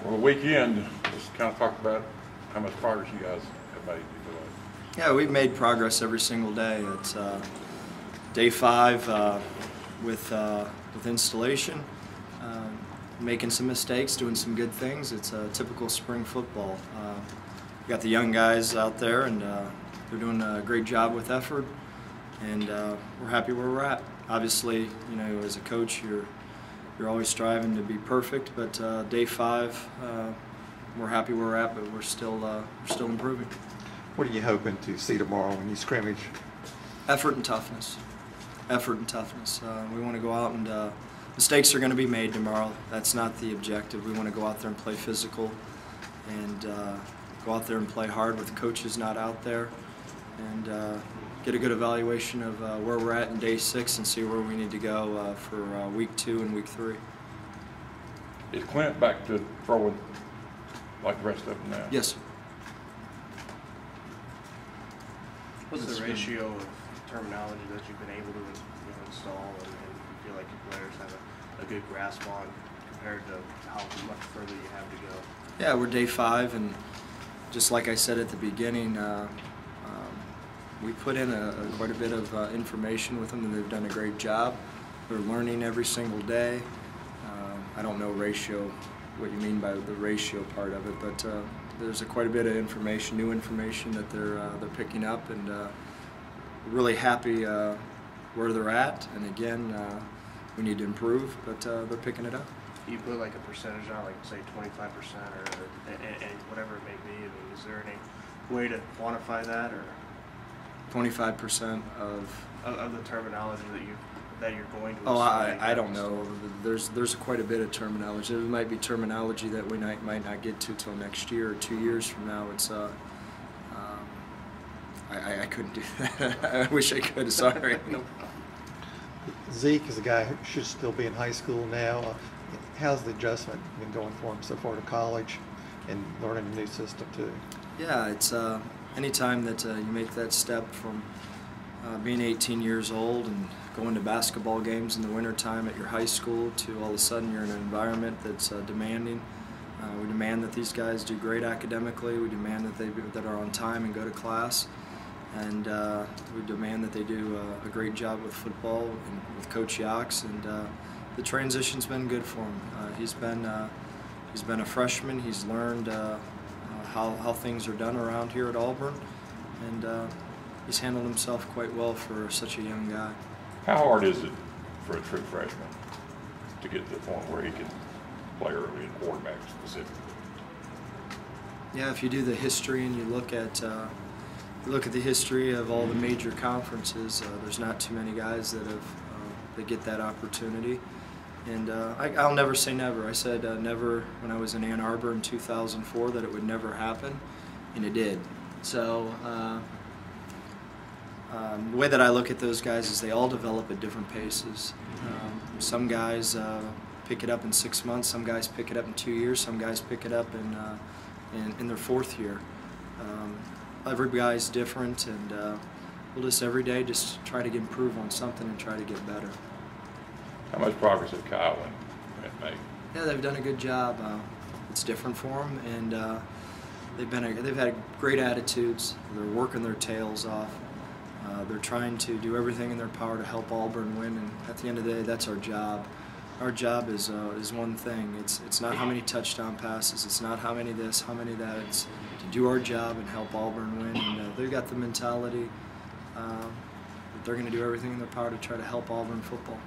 Well, the weekend, just kind of talk about how much progress you guys have made. You feel like. Yeah, we've made progress every single day. It's day 5 with installation, making some mistakes, doing some good things. It's a typical spring football. We got the young guys out there, and they're doing a great job with effort, and we're happy where we're at. Obviously, you know, as a coach, you're always striving to be perfect, but day 5, we're happy where we're at, but we're still improving. What are you hoping to see tomorrow when you scrimmage? Effort and toughness. Effort and toughness. We want to go out and mistakes are going to be made tomorrow. That's not the objective. We want to go out there and play physical and go out there and play hard with coaches not out there, and get a good evaluation of where we're at in day 6 and see where we need to go for week 2 and week 3. Is Clint back to throwing like the rest of them now? Yes. What's the ratio of terminology that you've been able to install and you feel like your players have a good grasp on compared to how much further you have to go? Yeah, we're day 5, and just like I said at the beginning, we put in quite a bit of information with them, and they've done a great job. They're learning every single day. I don't know ratio, what you mean by the ratio part of it, but there's quite a bit of information, new information that they're picking up, and really happy where they're at. And again, we need to improve, but they're picking it up. Do you put like a percentage on, like say 25% or whatever it may be? I mean, is there any way to quantify that, or 25% of the terminology that you're going to? Oh, I don't know. There's quite a bit of terminology. There might be terminology that we might not get to till next year or 2 years from now. It's I couldn't do that. I wish I could. Sorry. No. Zeke is a guy who should still be in high school now. How's the adjustment been going for him so far to college and learning a new system too? Yeah, it's anytime that you make that step from being 18 years old and going to basketball games in the wintertime at your high school to all of a sudden you're in an environment that's demanding. We demand that these guys do great academically. We demand that are on time and go to class. And we demand that they do a great job with football and with Coach Yax. And the transition's been good for him. He's been a freshman. He's learned how things are done around here at Auburn, and he's handled himself quite well for such a young guy. How hard is it for a true freshman to get to the point where he can play early in quarterback specifically? Yeah, if you do the history and you look at the history of all the major conferences, there's not too many guys that get that opportunity. And I'll never say never. I said never when I was in Ann Arbor in 2004 that it would never happen, and it did. So the way that I look at those guys is they all develop at different paces. Some guys pick it up in 6 months, some guys pick it up in 2 years, some guys pick it up in their 4th year. Every guy's different, and we'll just every day just try to improve on something and try to get better. How much progress have Kyle and Clint made? Yeah, they've done a good job. It's different for them, and they've had great attitudes. They're working their tails off. They're trying to do everything in their power to help Auburn win, and at the end of the day, that's our job. Our job is one thing. It's not how many touchdown passes. It's not how many this, how many that. It's to do our job and help Auburn win. And they've got the mentality that they're going to do everything in their power to try to help Auburn football,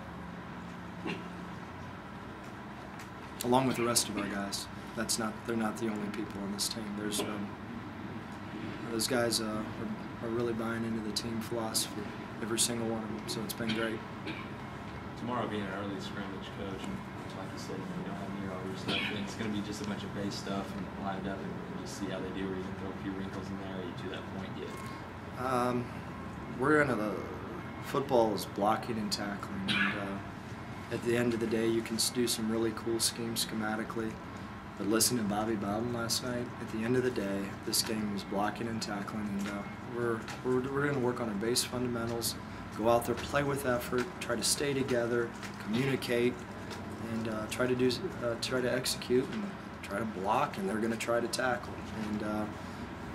along with the rest of our guys. They're not the only people on this team. Those guys are really buying into the team philosophy, every single one of them. So it's been great. Tomorrow being an early scrimmage, Coach, and like you said, you don't have near all your stuff, and it's going to be just a bunch of base stuff and lined up, and just see how they do, or you can throw a few wrinkles in there. Are you to that point yet? We're into the football is blocking and tackling, and at the end of the day, you can do some really cool schemes schematically. But listening to Bobby Bowden last night, at the end of the day, this game was blocking and tackling, and we're going to work on our base fundamentals. Go out there, play with effort, try to stay together, communicate, and try to execute and try to block, and they're going to try to tackle. And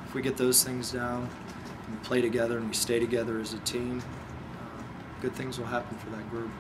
if we get those things down, and we play together and we stay together as a team, good things will happen for that group.